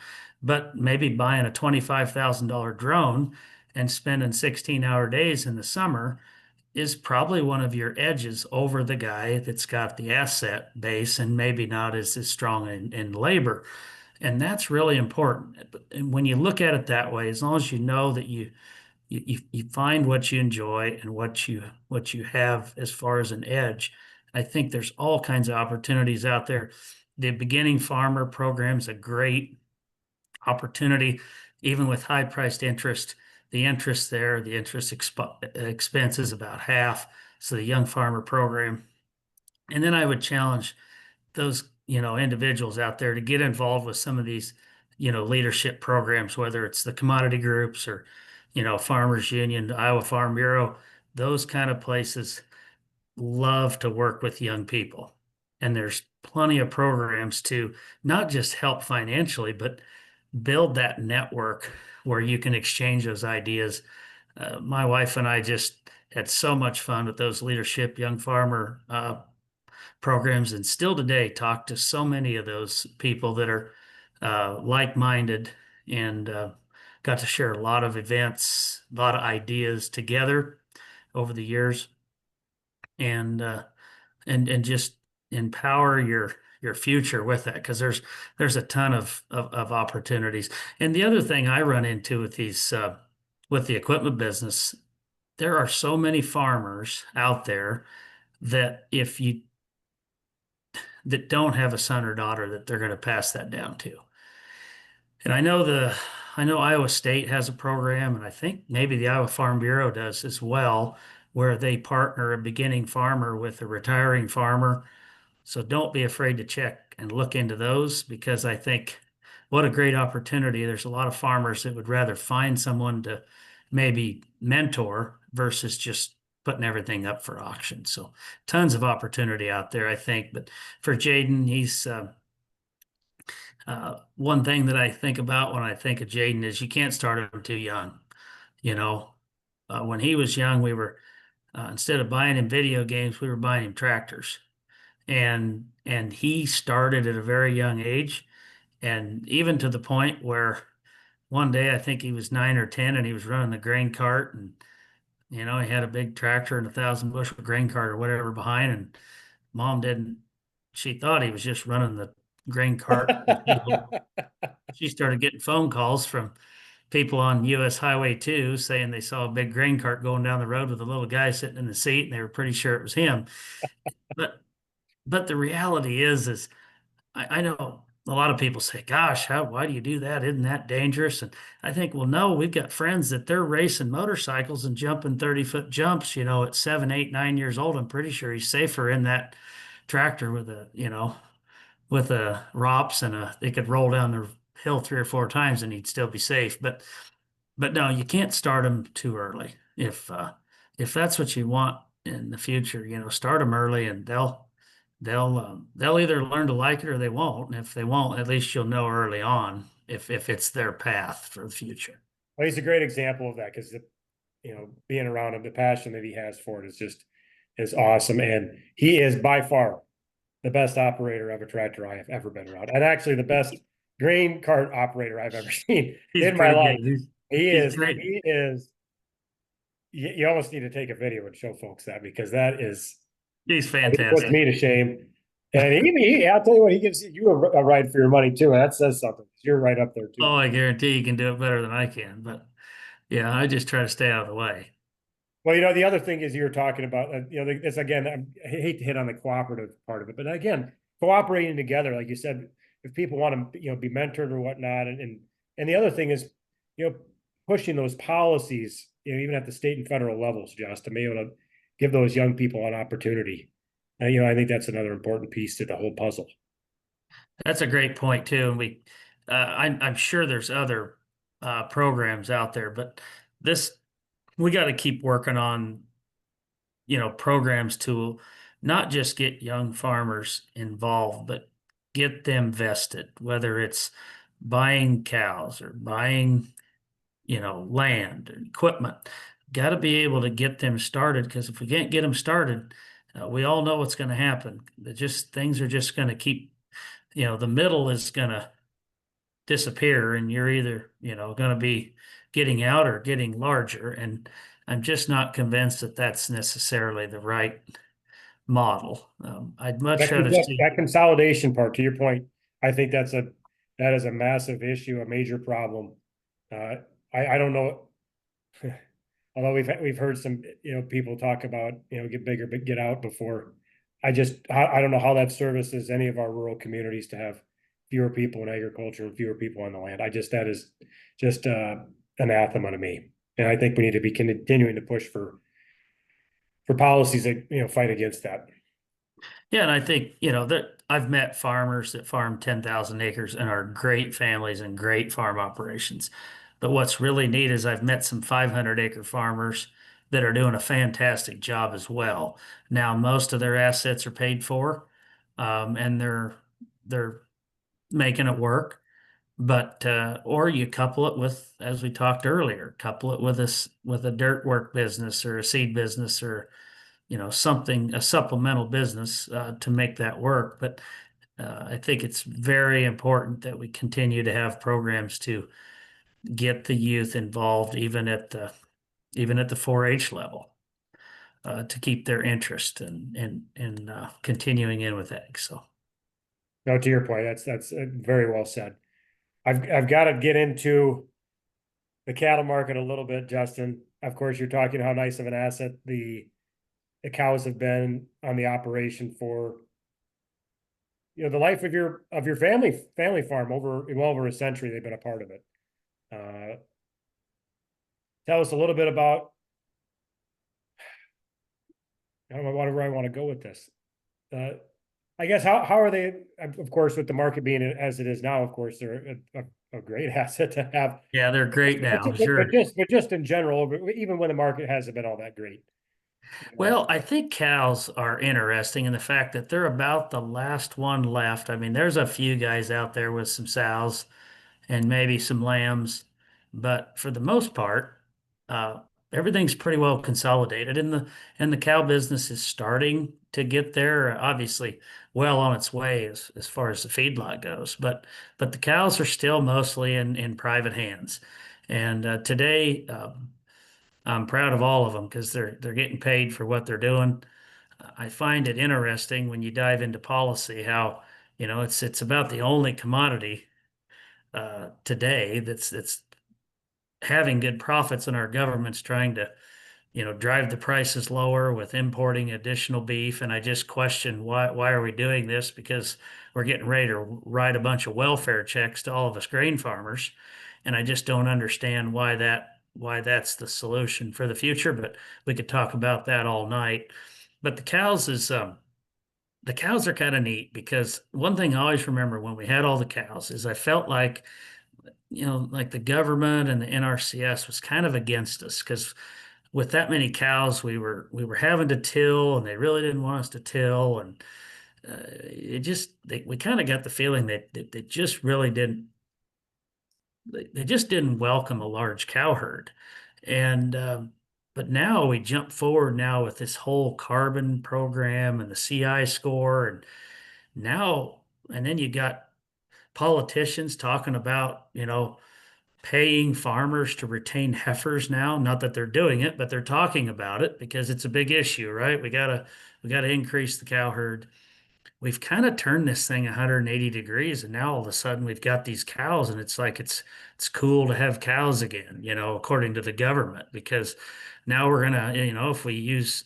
but maybe buying a $25,000 drone and spending 16-hour days in the summer is probably one of your edges over the guy that's got the asset base and maybe not as strong in labor. And that's really important. And when you look at it that way, as long as you know that you find what you enjoy and what you have as far as an edge, I think there's all kinds of opportunities out there. The beginning farmer program is a great opportunity, even with high priced interest. The interest there, the interest expense is about half. So the young farmer program. And then I would challenge those, individuals out there to get involved with some of these, leadership programs, whether it's the commodity groups or, Farmers Union, Iowa Farm Bureau, those kind of places love to work with young people. And there's plenty of programs to not just help financially, but build that network where you can exchange those ideas. My wife and I just had so much fun with those leadership young farmer programs, and still today talk to so many of those people that are like-minded, and got to share a lot of events, a lot of ideas together over the years, and and just empower your future with that, because there's a ton of opportunities. And the other thing I run into with these with the equipment business, there are so many farmers out there that if you that don't have a son or daughter that they're going to pass that down to. And I know Iowa State has a program, and I think maybe the Iowa Farm Bureau does as well, where they partner a beginning farmer with a retiring farmer. So don't be afraid to check and look into those, because I think what a great opportunity. There's a lot of farmers that would rather find someone to maybe mentor versus just putting everything up for auction. So tons of opportunity out there, I think. But for Jaden, he's one thing that I think about when I think of Jaden is you can't start him too young. You know, when he was young, we were instead of buying him video games, we were buying him tractors, and he started at a very young age, and even to the point where one day I think he was 9 or 10, and he was running the grain cart, and he had a big tractor and 1,000 bushel grain cart or whatever behind, and mom didn't. She thought he was just running the grain cart. She started getting phone calls from people on US Highway 2 saying they saw a big grain cart going down the road with a little guy sitting in the seat, and they were pretty sure it was him. But the reality is I know a lot of people say, "Gosh, why do you do that? Isn't that dangerous?" And I think, well, no, we've got friends that they're racing motorcycles and jumping 30-foot jumps, at 7, 8, 9 years old. I'm pretty sure he's safer in that tractor with a ROPS, and they could roll down the hill 3 or 4 times and he'd still be safe. But no, you can't start them too early. If that's what you want in the future, start them early, and they'll either learn to like it or they won't. And if they won't, at least you'll know early on if it's their path for the future. Well, he's a great example of that because being around him, the passion that he has for it is awesome, and he is by far the best operator of a tractor I have ever been around, and actually the best grain cart operator I've ever seen He's in my pretty life. good. He He's is, great. he is. You almost need to take a video and show folks that, because that is, He's he puts fantastic. me to shame. And I'll tell you what, he gives you a ride for your money too, and that says something. You're right up there too. Oh, I guarantee you can do it better than I can. But yeah, I just try to stay out of the way. Well, the other thing is you're talking about, this again, I hate to hit on the cooperative part of it, but again, cooperating together, like you said, if people want to, be mentored or whatnot. And the other thing is, pushing those policies, even at the state and federal levels, just to be able to give those young people an opportunity. I think that's another important piece to the whole puzzle. That's a great point too. And I'm sure there's other programs out there, but this we got to keep working on, programs to not just get young farmers involved, but get them vested, whether it's buying cows or buying, land and equipment. Got to be able to get them started, because if we can't get them started, we all know what's going to happen. Things are just going to keep, the middle is going to disappear, and you're either, going to be getting out or getting larger. And I'm just not convinced that that's necessarily the right model. I'd much That, rather see. that consolidation part, to your point, I think that's that is a massive issue, a major problem. I don't know. Although we've heard some people talk about get bigger but get out before. I don't know how that services any of our rural communities to have fewer people in agriculture and fewer people on the land. That is just anathema to me, and I think we need to be continuing to push for policies that fight against that. Yeah, and I think, that I've met farmers that farm 10,000 acres and are great families and great farm operations. But what's really neat is I've met some 500-acre farmers that are doing a fantastic job as well. Now, most of their assets are paid for, and they're making it work. But or you couple it with, as we talked earlier, couple it with a dirt work business or a seed business or something, a supplemental business to make that work. But I think it's very important that we continue to have programs to get the youth involved, even at the 4-H level, to keep their interest and continuing in with ag. So No, to your point, that's very well said. I've got to get into the cattle market a little bit, Justin. Of course, you're talking how nice of an asset the cows have been on the operation for the life of your family farm over well over a century. They've been a part of it. Uh, Tell us a little bit about I don't know where I want to go with this. Uh, I guess how are they? Of course, with the market being as it is now, of course they're a great asset to have. yeah, they're great But, now, but sure. just in general, even when the market hasn't been all that great. Well, I think cows are interesting in the fact that they're about the last one left. I mean, there's a few guys out there with some sows and maybe some lambs. But for the most part, uh, everything's pretty well consolidated, and the cow business is starting to get there. Obviously, well on its way as far as the feedlot goes. But the cows are still mostly in private hands. And today, I'm proud of all of them because they're getting paid for what they're doing. I find it interesting when you dive into policy how it's about the only commodity today that's having good profits, and our government's trying to drive the prices lower with importing additional beef. And I just question why are we doing this? Because we're getting ready to write a bunch of welfare checks to all of us grain farmers, and I just don't understand why that's the solution for the future. But we could talk about that all night. But the cows are kind of neat because one thing I always remember when we had all the cows is I felt like like the government and the NRCS was kind of against us because with that many cows, we were having to till, and they really didn't want us to till, and we kind of got the feeling that they just really didn't they just didn't welcome a large cow herd, and but now we jump forward now with this whole carbon program and the CI score, and now and then you got politicians talking about paying farmers to retain heifers now. Not that they're doing it, but they're talking about it because it's a big issue, right? We gotta increase the cow herd. We've kind of turned this thing 180 degrees, and now all of a sudden we've got these cows, and it's like it's cool to have cows again, according to the government, because now we're gonna, if we use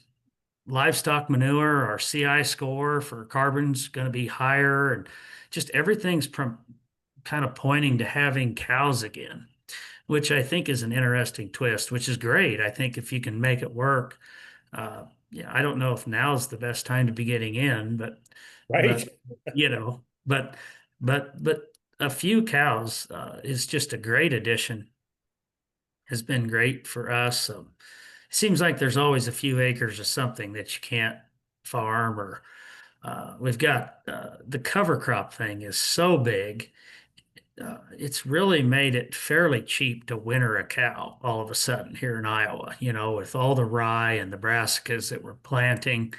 livestock manure, our CI score for carbon's gonna be higher, and just everything's kind of pointing to having cows again, which I think is an interesting twist, which is great. I think if you can make it work, yeah, I don't know if now's the best time to be getting in, but Right? but a few cows is just a great addition. Has been great for us. It seems like there's always a few acres of something that you can't farm, or we've got the cover crop thing is so big, it's really made it fairly cheap to winter a cow all of a sudden here in Iowa, with all the rye and the brassicas that we're planting.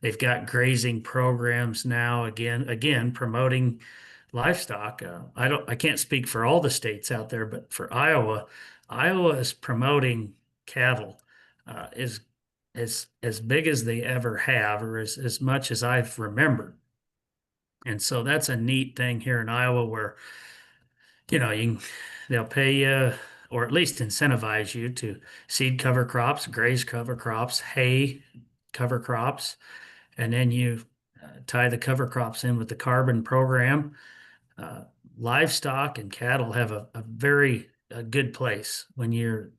They've got grazing programs now, again, promoting livestock. I can't speak for all the states out there, but for Iowa, Iowa is promoting cattle as big as they ever have, or as much as I've remembered. And so that's a neat thing here in Iowa where they'll pay you or at least incentivize you to seed cover crops, graze cover crops, hay cover crops, and then you tie the cover crops in with the carbon program. Uh, Livestock and cattle have a very a good place when you're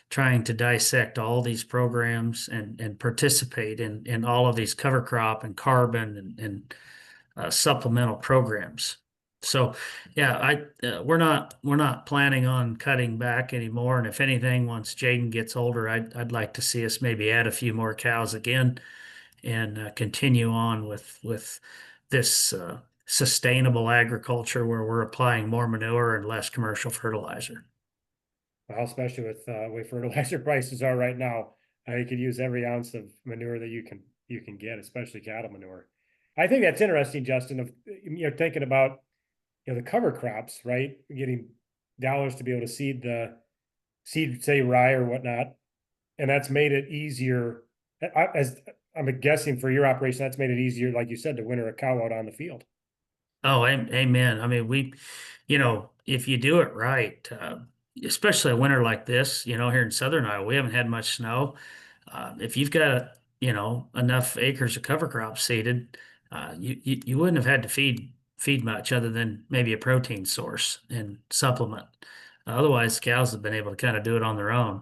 trying to dissect all these programs and participate in all of these cover crop and carbon and supplemental programs. So, yeah, we're not planning on cutting back anymore. And if anything, once Jaden gets older, I'd like to see us maybe add a few more cows again and continue on with this sustainable agriculture where we're applying more manure and less commercial fertilizer. Well, especially with way fertilizer prices are right now, you could use every ounce of manure that you can get, especially cattle manure. I think that's interesting, Justin. Of thinking about the cover crops, right? Getting dollars to be able to seed, say rye or whatnot, and that's made it easier. As I'm guessing for your operation, that's made it easier, like you said, to winter a cow out on the field. Oh, amen. I mean, if you do it right, especially a winter like this, here in southern Iowa, we haven't had much snow. If you've got, enough acres of cover crops seeded, you wouldn't have had to feed much other than maybe a protein source and supplement. Otherwise, cows have been able to kind of do it on their own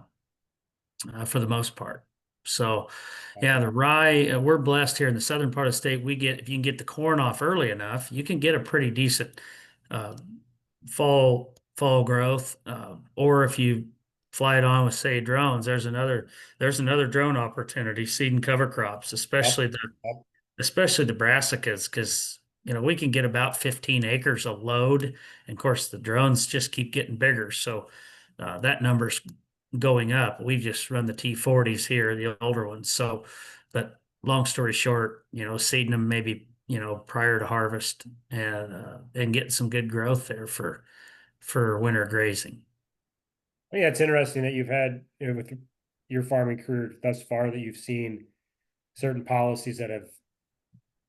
for the most part. So, yeah, the rye, we're blessed here in the southern part of the state. If you can get the corn off early enough, you can get a pretty decent uh, fall growth. Or if you fly it on with, say, drones, there's another drone opportunity, seed and cover crops, Yep, especially the yep. especially the brassicas, because we can get about 15 acres of load, and of course the drones just keep getting bigger, so that number's going up. We've just run the T40s here, the older ones. So, but long story short, seeding them maybe prior to harvest and getting some good growth there for winter grazing. Yeah, it's interesting that you've had, with your farming career thus far, that you've seen certain policies that have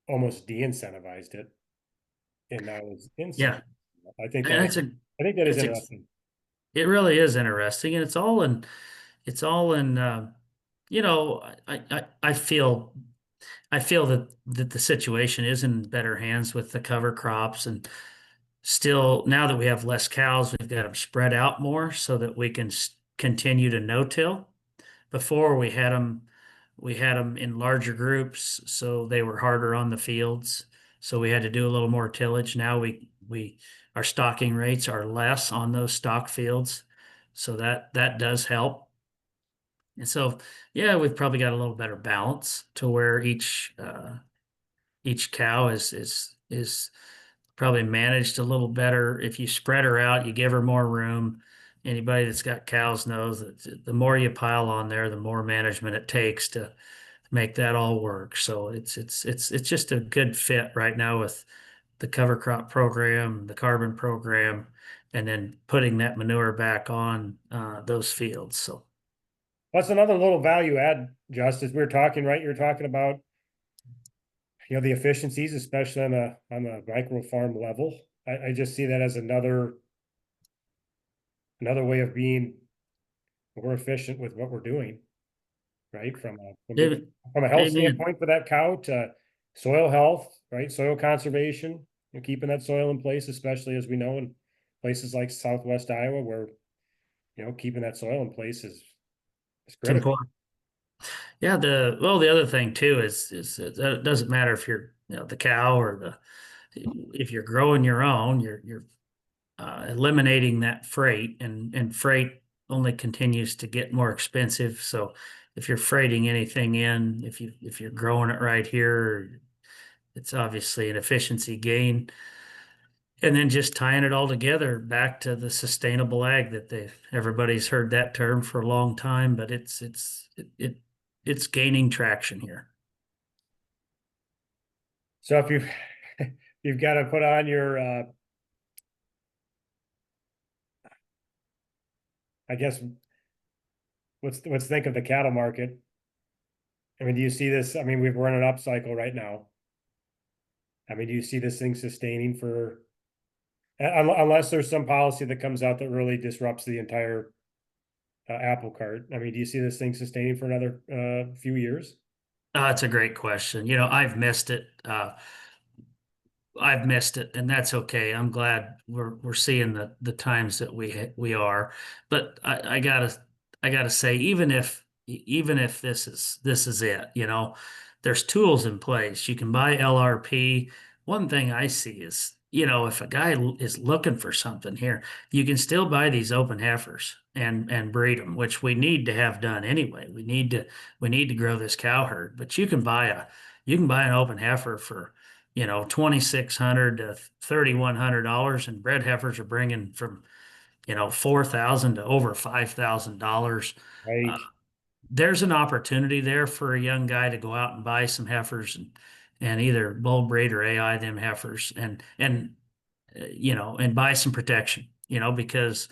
almost de-incentivized it, and now it's Yeah, incentive. I think and that it's a I think that is it's a interesting. it really is interesting, and it's all in I feel that the situation is in better hands with the cover crops, and still now that we have less cows, we've got them spread out more so that we can continue to no-till. Before we had them in larger groups, so they were harder on the fields. So we had to do a little more tillage. Now we our stocking rates are less on those stock fields, so that does help. And so, yeah, we've probably got a little better balance to where each cow is probably managed a little better. If you spread her out, you give her more room. Anybody that's got cows knows that the more you pile on there, the more management it takes to make that all work. So it's just a good fit right now with the cover crop program, the carbon program, and then putting that manure back on those fields. So. That's another little value add, Justice. We were talking, right? You're talking about, the efficiencies, especially on the micro farm level. I just see that as another way of being more efficient with what we're doing, right? David, From a health amen. standpoint for that cow to soil health, right? Soil conservation, keeping that soil in place, especially as we know in places like Southwest Iowa, where keeping that soil in place is It's critical. important. Yeah, the other thing too is that it doesn't matter if you're the cow or the if you're growing your own, you're eliminating that freight, and freight only continues to get more expensive. So if you're freighting anything in, if you're growing it right here, it's obviously an efficiency gain. And then just tying it all together back to the sustainable ag everybody's heard that term for a long time, but it's gaining traction here. So if you've got to put on your I guess let's think of the cattle market. I mean, do you see this? I mean, we're in an up cycle right now. I mean, do you see this thing sustaining for Unless there's some policy that comes out that really disrupts the entire apple cart. I mean, do you see this thing sustaining for another few years? That's a great question. I've missed it. I've missed it, and that's okay. I'm glad we're seeing the times that we are. But I gotta say, even if this is it, there's tools in place. You can buy LRP. One thing I see is, if a guy is looking for something here, you can still buy these open heifers and breed them, which we need to have done anyway. We need to grow this cow herd, but you can buy an open heifer for 2,600 to $3,100, and bred heifers are bringing from 4,000 to over $5,000. Uh, Right. there's an opportunity there for a young guy to go out and buy some heifers and either bull breed or AI them heifers and buy some protection, because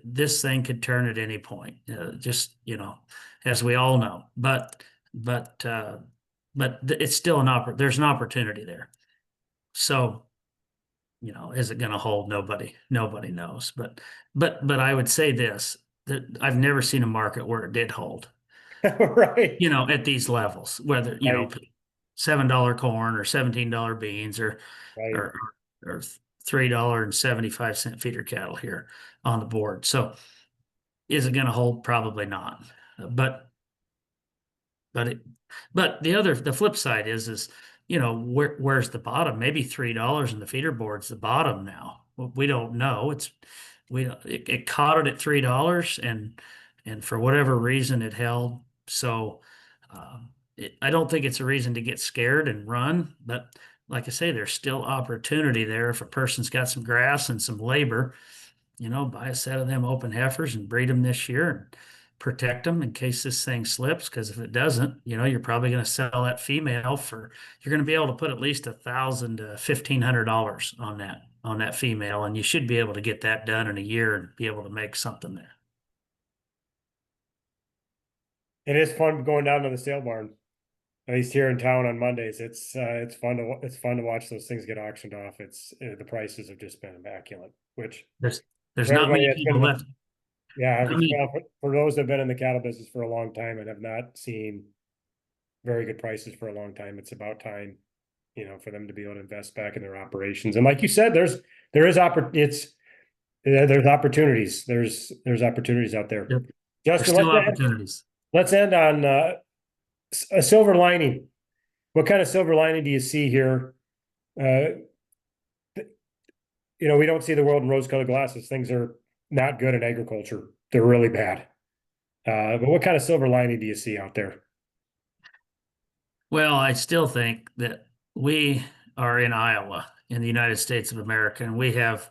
this thing could turn at any point, just as we all know. But it's still there's an opportunity there. So, is it going to hold? Nobody knows. But I would say this, that I've never seen a market where it did hold, Right. at these levels, whether, Right. $7 corn or $17 beans Right. or, or $3.75 feeder cattle here on the board. So is it going to hold? Probably not. But But it, but the flip side is where's the bottom? Maybe $3 in the feeder board's the bottom now. Well, we don't know. It caught it at $3 and for whatever reason it held. So I don't think it's a reason to get scared and run. But like I say, there's still opportunity there if a person's got some grass and some labor, buy a set of them open heifers and breed them this year and protect them in case this thing slips. Because if it doesn't, you're probably going to sell that female you're going to be able to put at least $1,000 to $1,500 on that female, and you should be able to get that done in a year and be able to make something there. It is fun going down to the sale barn. At least here in town on Mondays, it's fun to watch those things get auctioned off. It's the prices have just been immaculate. Which There's for not everybody many that's people been left. yeah, I mean, well, for those that have been in the cattle business for a long time and have not seen very good prices for a long time, it's about time, for them to be able to invest back in their operations. And like you said, there is there's opportunities. There's opportunities out there. there's Justin, still opportunities. let's end on a silver lining. What kind of silver lining do you see here? Uh, we don't see the world in rose-colored glasses. Things are not good in agriculture. They're really bad. But what kind of silver lining do you see out there? Well, I still think that we are in Iowa, in the United States of America, and we have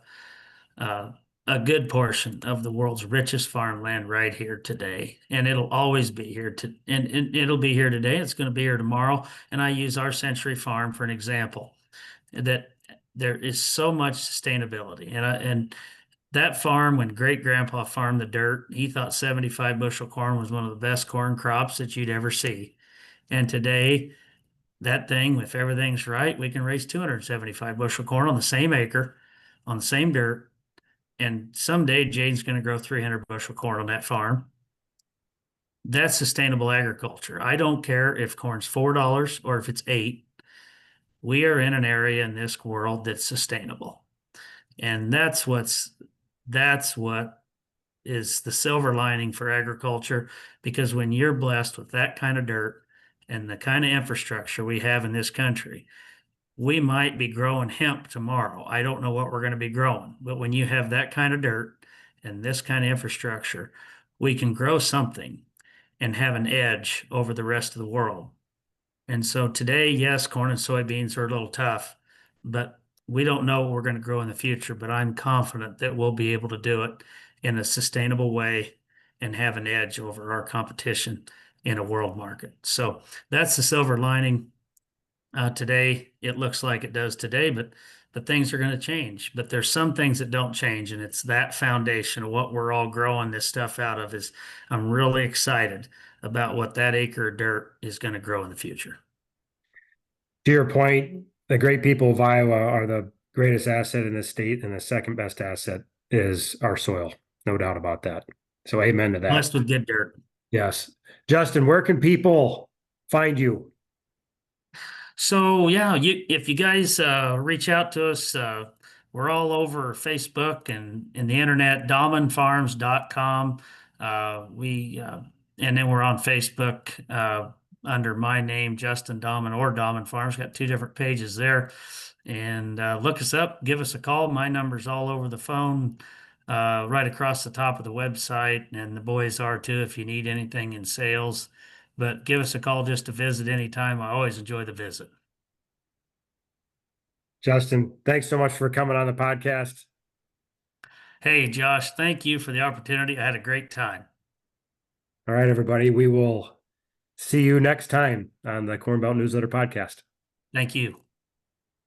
uh, a good portion of the world's richest farmland right here today, and it'll always be here and it'll be here today. It's going to be here tomorrow. And I use our Century Farm for an example. That there is so much sustainability, and that farm, when great grandpa farmed the dirt, he thought 75 bushel corn was one of the best corn crops that you'd ever see. And today, that thing, if everything's right, we can raise 275 bushel corn on the same acre, on the same dirt. And someday Jane's going to grow 300 bushel corn on that farm. That's sustainable agriculture. I don't care if corn's $4 or if it's 8. We are in an area in this world that's sustainable. And that's what is the silver lining for agriculture, because when you're blessed with that kind of dirt and the kind of infrastructure we have in this country, we might be growing hemp tomorrow. I don't know what we're going to be growing, but when you have that kind of dirt and this kind of infrastructure, we can grow something and have an edge over the rest of the world. And so today, yes, corn and soybeans are a little tough, but we don't know what we're going to grow in the future. But I'm confident that we'll be able to do it in a sustainable way and have an edge over our competition in a world market. So that's the silver lining. Today, it looks like it does today, but things are going to change. But there's some things that don't change, and it's that foundation of what we're all growing this stuff out of. Is I'm really excited about what that acre of dirt is going to grow in the future. To your point, the great people of Iowa are greatest asset in this state, and the second best asset is our soil. No doubt about that. So amen to that. Blessed with good dirt. Yes. Justin, where can people find you? So yeah, if you guys reach out to us, we're all over Facebook and the internet, DamannFarms.com. We and then we're on Facebook under my name, Justin Dammann or Dammann Farms. Got two different pages there. And look us up, give us a call. My number's all over the phone, right across the top of the website, and the boys are too if you need anything in sales. But give us a call just to visit anytime. I always enjoy the visit. Justin, thanks so much for coming on the podcast. Hey, Josh, thank you for the opportunity. I had a great time. All right, everybody. We will see you next time on the Corn Belt Newsletter podcast. Thank you.